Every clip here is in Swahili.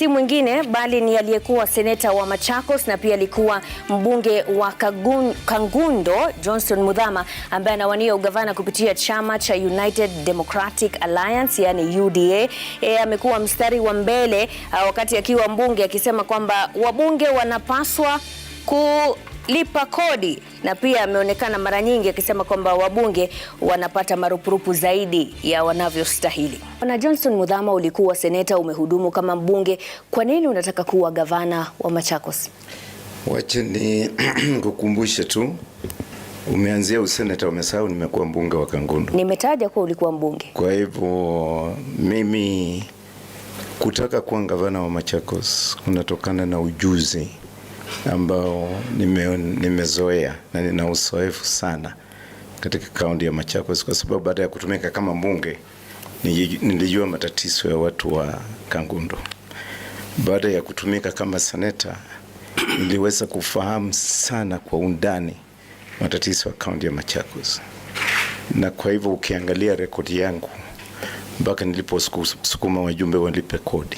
si mwingine bali ni aliyekuwa seneta wa Machakos na pia alikuwa mbunge wa Kangundo, Johnston Muithama, ambaye anawania ugavana kupitia chama cha United Democratic Alliance yani UDA. Amekuwa mstari wa mbele wakati akiwa mbunge akisema kwamba wabunge wanapaswa kulipa kodi, na pia ameonekana mara nyingi akisema kwamba wabunge wanapata marupurupu zaidi ya wanavyostahili. Bwana Johnston Muithama, ulikuwa seneta, umehudumu kama mbunge, kwa nini unataka kuwa gavana wa Machakos? Wacha ni kukumbushe tu, umeanzia useneta, umesahau nimekuwa mbunge wa Kangundo. Nimetaja kuwa ulikuwa mbunge. Kwa hivyo mimi kutaka kuwa gavana wa Machakos kunatokana na ujuzi ambao nimezoea na nina uzoefu sana katika kaunti ya Machakos, kwa sababu baada ya kutumika kama mbunge nilijua matatizo ya watu wa Kangundo. Baada ya kutumika kama seneta niliweza kufahamu sana kwa undani matatizo ya kaunti ya Machakos, na kwa hivyo ukiangalia rekodi yangu mpaka niliposukuma wajumbe walipe kodi,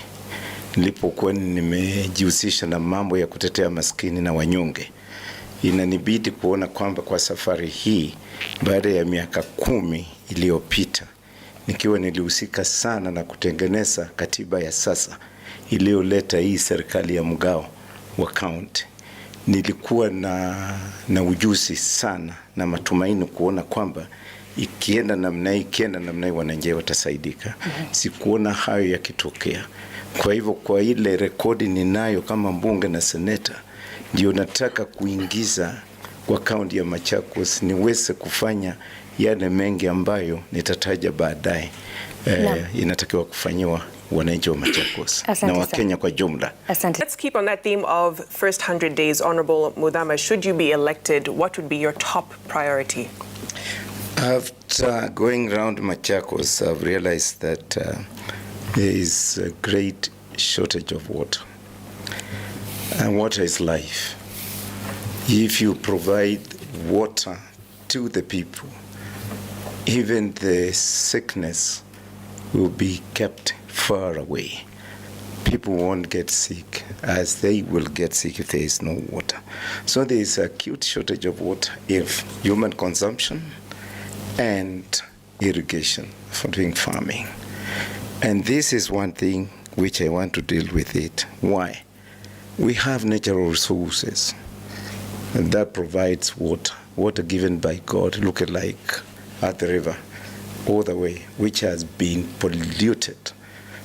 nilipokuwa nimejihusisha na mambo ya kutetea maskini na wanyonge, inanibidi kuona kwamba kwa safari hii baada ya miaka 10 iliyopita nikiwa nilihusika sana na kutengeneza katiba ya sasa iliyoleta hii serikali ya mgao wa county, nilikuwa na ujuzi sana na matumaini kuona kwamba ikienda namna hii wananchi watasaidika. Sikuona hayo yakitokea. Kwa hivyo kwa ile rekodi ninayo kama mbunge na seneta, ndio nataka kuingiza kwa kaunti ya Machakos niweze kufanya yale mengi ambayo nitataja baadaye inatakiwa kufanywa wananchi wa Machakos na Wakenya kwa jumla. Let's keep on that theme of first 100 days. Honorable Muithama, should you be elected, what would be your top priority? After going around Machakos, I've realized that there is a great shortage of water. And water is life. If you provide water to the people, even the sickness will be kept far away. People won't get sick as they will get sick if there is no water. So there is an acute shortage of water if human consumption and irrigation for doing farming. And this is one thing which I want to deal with it. Why? We have natural resources that provides water given by God, look like at the river all the way, which has been polluted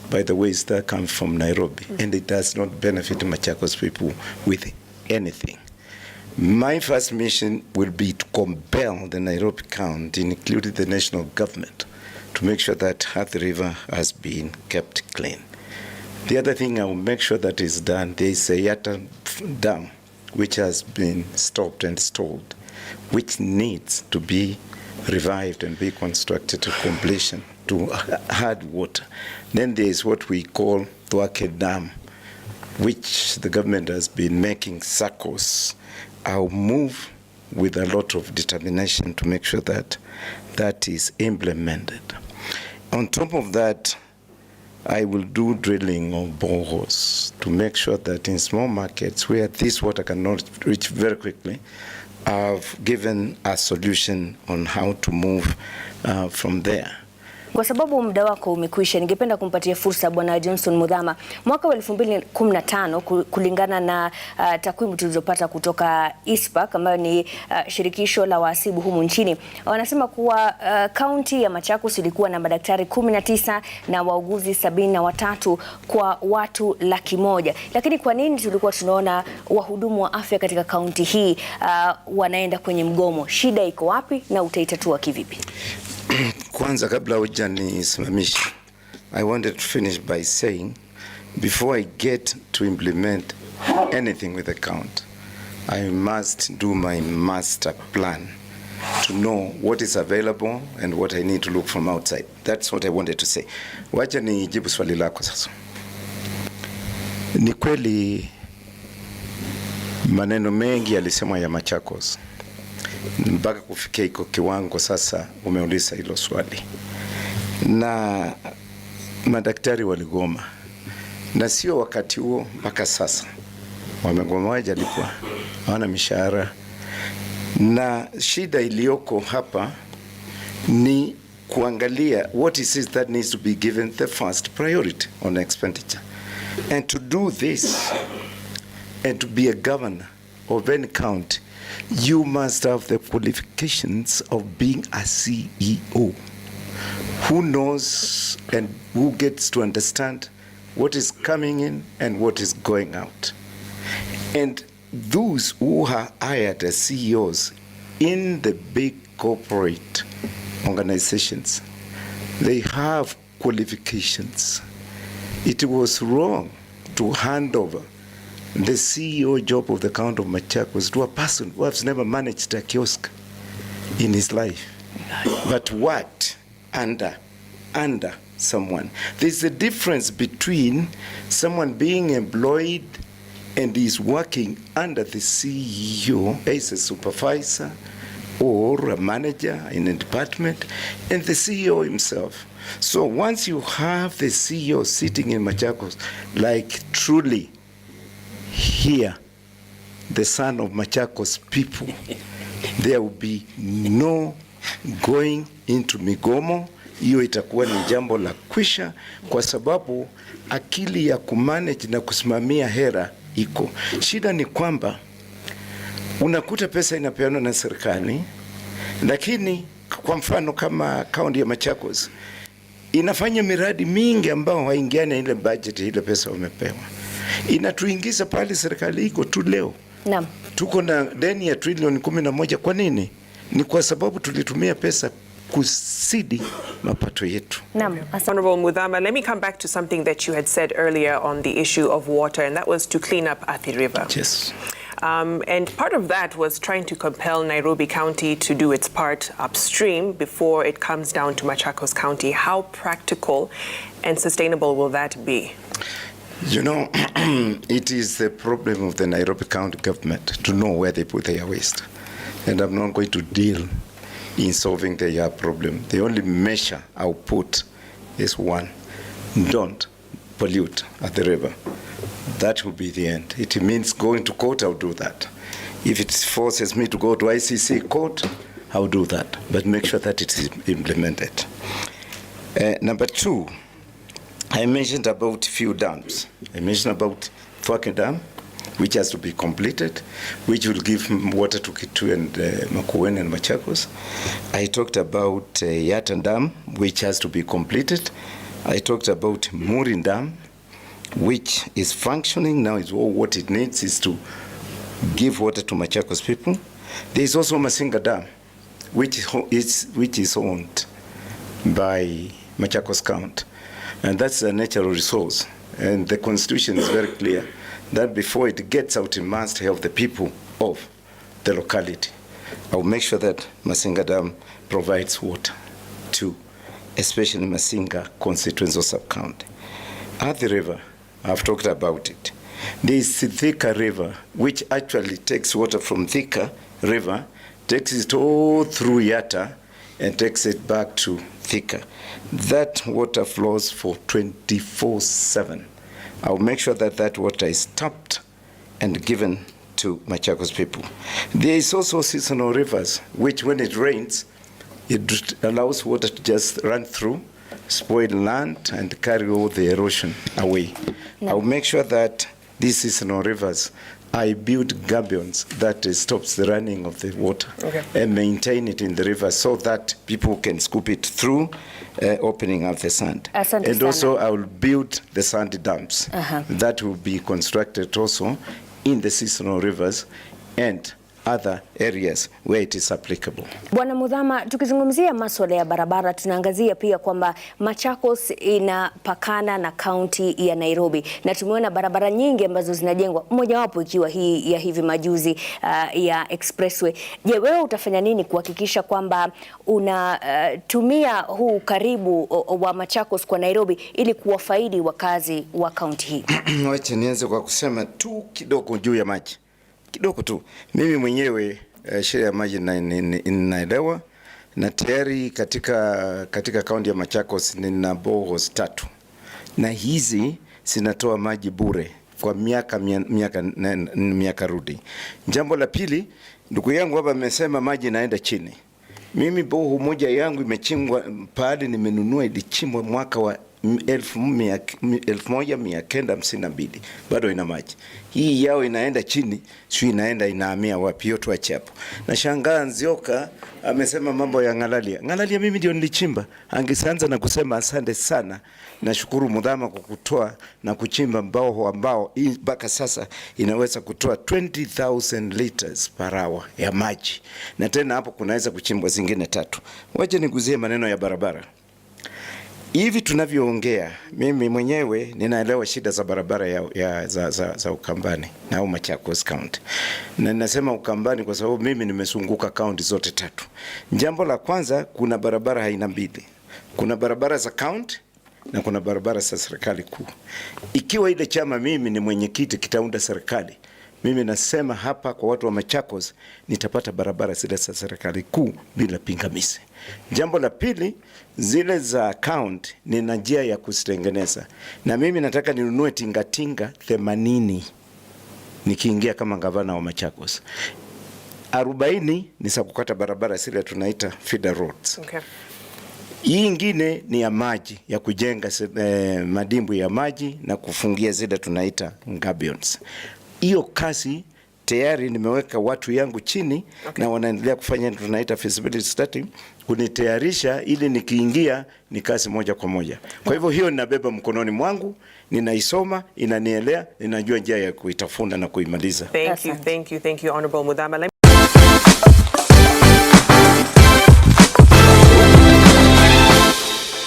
by the waste that come from Nairobi, and it does not benefit Machakos people with anything. My first mission will be to compel the Nairobi County, including the national government, to make sure that Athi River has been kept clean. The other thing I will make sure that is done, there is a Yatta dam which has been stopped and stalled, which needs to be revived and be constructed to completion to add water. Then there is what we call Tuake Dam, which the government has been making circles. I'll move with a lot of determination to make sure that that is implemented. On top of that, I will do drilling of boreholes to make sure that in small markets where this water cannot reach very quickly, I've given a solution on how to move from there. Kwa sababu muda wako umekwisha, ningependa kumpatia fursa Bwana Johnston Muithama. Mwaka wa 2015 kulingana na takwimu tulizopata kutoka ISPAC ambayo ni shirikisho la wahasibu humu nchini, wanasema kuwa kaunti ya Machakos ilikuwa na madaktari 19 na wauguzi 73 kwa watu 100,000. Lakini kwa nini tulikuwa tunaona wahudumu wa afya katika kaunti hii wanaenda kwenye mgomo? Shida iko wapi na utaitatua kivipi? Kwanza kabla hujanisimamisha, I wanted to finish by saying before I get to implement anything with the county, I must do my master plan to know what is available and what I need to look from outside. That's what I wanted to say. Wacha nijibu swali lako sasa. Ni kweli maneno mengi yalisemwa ya Machakos mpaka kufikia iko kiwango sasa umeuliza hilo swali. Na madaktari waligoma na sio wakati huo mpaka sasa. Wamegoma, hawajalipwa, hawana mishahara, na shida iliyoko hapa ni kuangalia what is it that needs to be given the first priority on expenditure. And to do this, and to be a governor of any county, you must have the qualifications of being a CEO who knows and who gets to understand what is coming in and what is going out. And those who are hired as CEOs in the big corporate organizations, they have qualifications. It was wrong to hand over the CEO job of the county of Machakos to a person who has never managed a kiosk in his life, but worked under someone. There's a difference between someone being employed and is working under the CEO as a supervisor or a manager in a department, and the CEO himself. So once you have the CEO sitting in Machakos, like truly here, the son of Machakos people, there will be no going into migomo. Hiyo itakuwa ni jambo la kwisha, kwa sababu akili ya kumanage na kusimamia hera iko. Shida ni kwamba unakuta pesa inapeanwa na serikali, lakini kwa mfano kama kaunti ya Machakos inafanya miradi mingi ambao haingiana ile budget ile pesa wamepewa. Inatuingiza pale serikali iko tu leo. Naam. Tuko na deni ya trilioni 11. Kwa nini? Ni kwa sababu tulitumia pesa kusidi mapato yetu. Naam. Honorable Muithama, let me come back to something that you had said earlier on the issue of water, and that was to clean up Athi River. Yes. And part of that was trying to compel Nairobi County to do its part upstream before it comes down to Machakos County. How practical and sustainable will that be? You know, it is the problem of the Nairobi County government to know where they put their waste. And I'm not going to deal in solving their problem. The only measure I'll put is one: don't pollute at the river. That will be the end. It means going to court, I'll do that. If it forces me to go to ICC court, I'll do that. But make sure that it is implemented. Number two, I mentioned about few dams. I mentioned about Thwake Dam, which has to be completed, which will give water to Kitu and Makueni and Machakos. I talked about Yatan Dam, which has to be completed. I talked about Murin Dam, which is functioning now. Is all what it needs is to give water to Machakos people. There is also Masinga Dam, which is owned by Machakos County, and that's a natural resource. And the Constitution is very clear that before it gets out, it must help the people of the locality. I will make sure that Masinga Dam provides water to especially Masinga constituency or sub-county. At the river, I've talked about it. There is the Thika River, which actually takes water from Thika River, takes it all through Yatta, and takes it back to Thika. That water flows for 24/7. I'll make sure that that water is tapped and given to Machakos people. There is also seasonal rivers, which when it rains, it allows water to just run through, spoil land, and carry all the erosion away. No. I'll make sure that these seasonal rivers, I build gabions that stops the running of the water, okay, and maintain it in the river so that people can scoop it through, opening up the sand. And also I will build the sand dams that will be constructed also in the seasonal rivers and other areas where it is applicable. Bwana Muithama, tukizungumzia masuala ya barabara, tunaangazia pia kwamba Machakos inapakana na kaunti ya Nairobi, na tumeona barabara nyingi ambazo zinajengwa, mojawapo ikiwa hii ya hivi majuzi ya expressway. Je, wewe utafanya nini kuhakikisha kwamba unatumia huu karibu wa Machakos kwa Nairobi ili kuwafaidi wakazi wa kaunti hii? Wacha nianze kwa kusema tu kidogo juu ya maji. Kidogo tu. Mimi mwenyewe sheria ya maji ninaelewa, na tayari katika kaunti ya Machakos nina boreholes 3. Na hizi zinatoa maji bure kwa miaka rudi. Jambo la pili, ndugu yangu hapa amesema maji naenda chini. Mimi boho moja yangu imechimbwa pale nimenunua, ilichimbwa mwaka wa 1952, bado ina maji. Hii yao inaenda chini, sio inahamia wapi? Yote wacha hapo. Na shangaa Nzioka amesema mambo ya Ngalalia. Ngalalia mimi ndio nilichimba. Angeanza na kusema asante sana. Nashukuru Muthama kwa kutoa na kuchimba ambao mpaka sasa inaweza kutoa 20,000 liters per hour ya maji. Na tena hapo kunaweza kuchimbwa zingine 3. Wacha niguzie maneno ya barabara. Hivi tunavyoongea, mimi mwenyewe ninaelewa shida za barabara za Ukambani na Machakos County. Na ninasema Ukambani kwa sababu mimi nimesunguka county zote 3. Jambo la kwanza, kuna barabara aina mbili. Kuna barabara za county na kuna barabara za serikali kuu. Ikiwa ile chama mimi ni mwenyekiti kitaunda serikali, mimi nasema hapa kwa watu wa Machakos nitapata barabara zile za serikali kuu bila pingamizi. Jambo la pili, zile za county nina njia ya kuzitengeneza. Na mimi nataka ninunue tingatinga 80 nikiingia kama gavana wa Machakos. 40 ni za kukata barabara zile tunaita feeder roads. Okay. Hii ingine ni ya maji, ya kujenga madimbu ya maji na kufungia zile tunaita gabions. Hiyo kazi tayari nimeweka watu yangu chini, okay, na wanaendelea kufanya tunaita feasibility study kunitayarisha ili nikiingia ni kazi moja kwa moja. Kwa hivyo hiyo ninabeba mkononi mwangu, ninaisoma, inanielea, ninajua njia ya kuitafuna na kuimaliza. Thank you, Honorable Muthama.